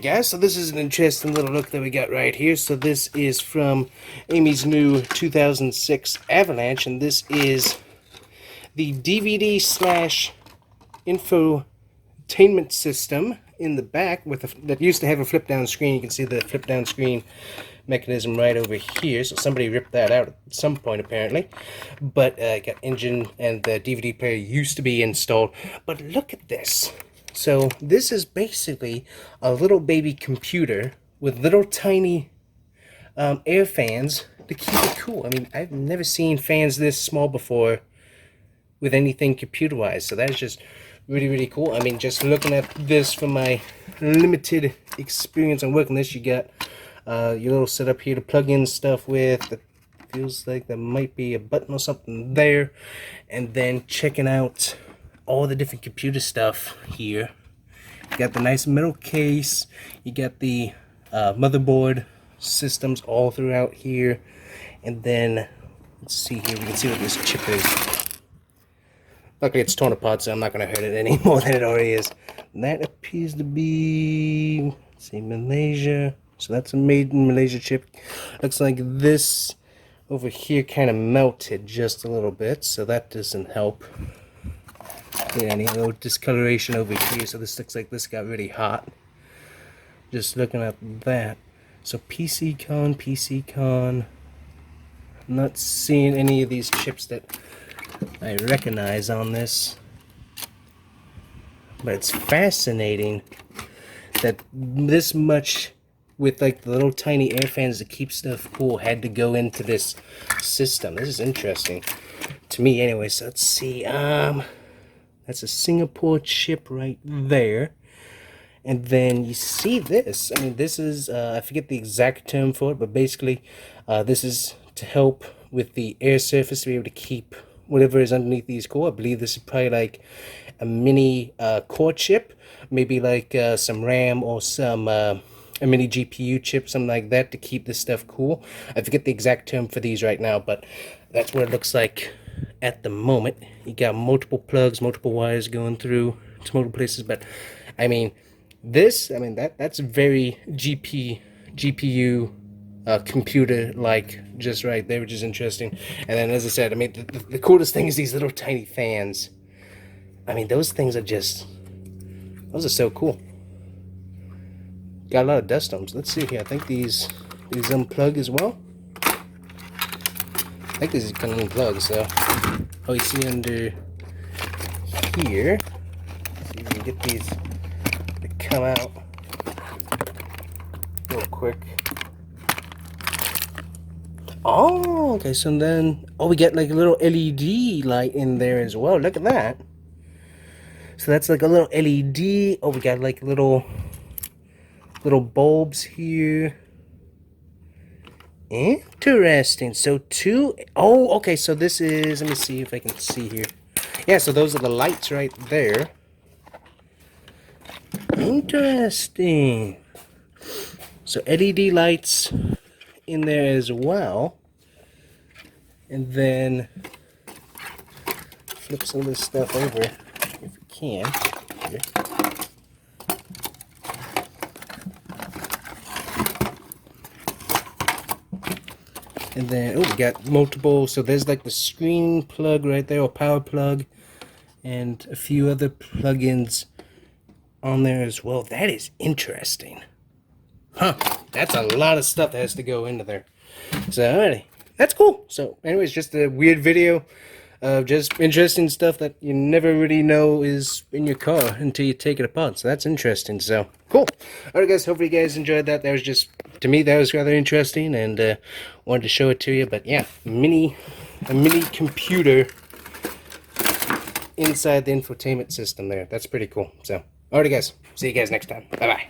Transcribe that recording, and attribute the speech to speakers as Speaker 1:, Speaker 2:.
Speaker 1: Alright guys, so this is an interesting little look that we got right here. So this is from Amy's new 2006 Avalanche, and this is the DVD slash infotainment system in the back with that used to have a flip down screen. You can see the flip down screen mechanism right over here, so somebody ripped that out at some point apparently. But got engine and the DVD player used to be installed. But look at this. So this is basically a little baby computer with little tiny air fans to keep it cool. I mean, I've never seen fans this small before with anything computer-wise, so that's just really cool. I mean, just looking at this from my limited experience on working this, you got your little setup here to plug in stuff with. It feels like there might be a button or something there, and then checking out all the different computer stuff here. You got the nice metal case, you got the motherboard systems all throughout here, and then let's see here, we can see what this chip is. Luckily it's torn apart, so I'm not going to hurt it any more than it already is. That appears to be, let's see, Malaysia, so that's a made in Malaysia chip. Looks like this over here kind of melted just a little bit, so that doesn't help. Yeah, any little discoloration over here, so this looks like this got really hot. Just looking at that. So PCCon. I'm not seeing any of these chips that I recognize on this. But it's fascinating that this much with like the little tiny air fans to keep stuff cool had to go into this system. This is interesting to me anyway. So let's see. That's a Singapore chip right there. And then you see this. I mean, this is, I forget the exact term for it, but basically this is to help with the air surface to be able to keep whatever is underneath these core. I believe this is probably like a mini core chip, maybe like some RAM or some a mini GPU chip, something like that, to keep this stuff cool. I forget the exact term for these right now, but that's what it looks like at the moment. You got multiple plugs, multiple wires going through to multiple places. But I mean, this, I mean, that's very GPU computer like just right there, which is interesting. And then, as I said, I mean, the coolest thing is these little tiny fans. I mean, those things are just, those are so cool. Got a lot of dust on them. So let's see here. I think these unplug as well. I think this is going to unplug, so oh, you see under here, see if we can get these to come out real quick. Oh, okay, so then, oh, we get like a little LED light in there as well. Look at that. So that's like a little LED. Oh, we got like little bulbs here. Interesting. So two, oh, okay, so this is, let me see if I can see here. Yeah, so those are the lights right there. Interesting. So LED lights in there as well. And then flip some of this stuff over if we can. Here. And then, oh, we got multiple, so there's like the screen plug right there, or power plug, and a few other plugins on there as well. That is interesting. Huh, that's a lot of stuff that has to go into there. So, alrighty, that's cool. So, anyways, just a weird video of just interesting stuff that you never really know is in your car until you take it apart. So that's interesting. So cool. Alright guys, hopefully you guys enjoyed that. That was just, to me, that was rather interesting, and wanted to show it to you. But yeah, a mini computer inside the infotainment system there. That's pretty cool. So alright guys, see you guys next time. Bye bye.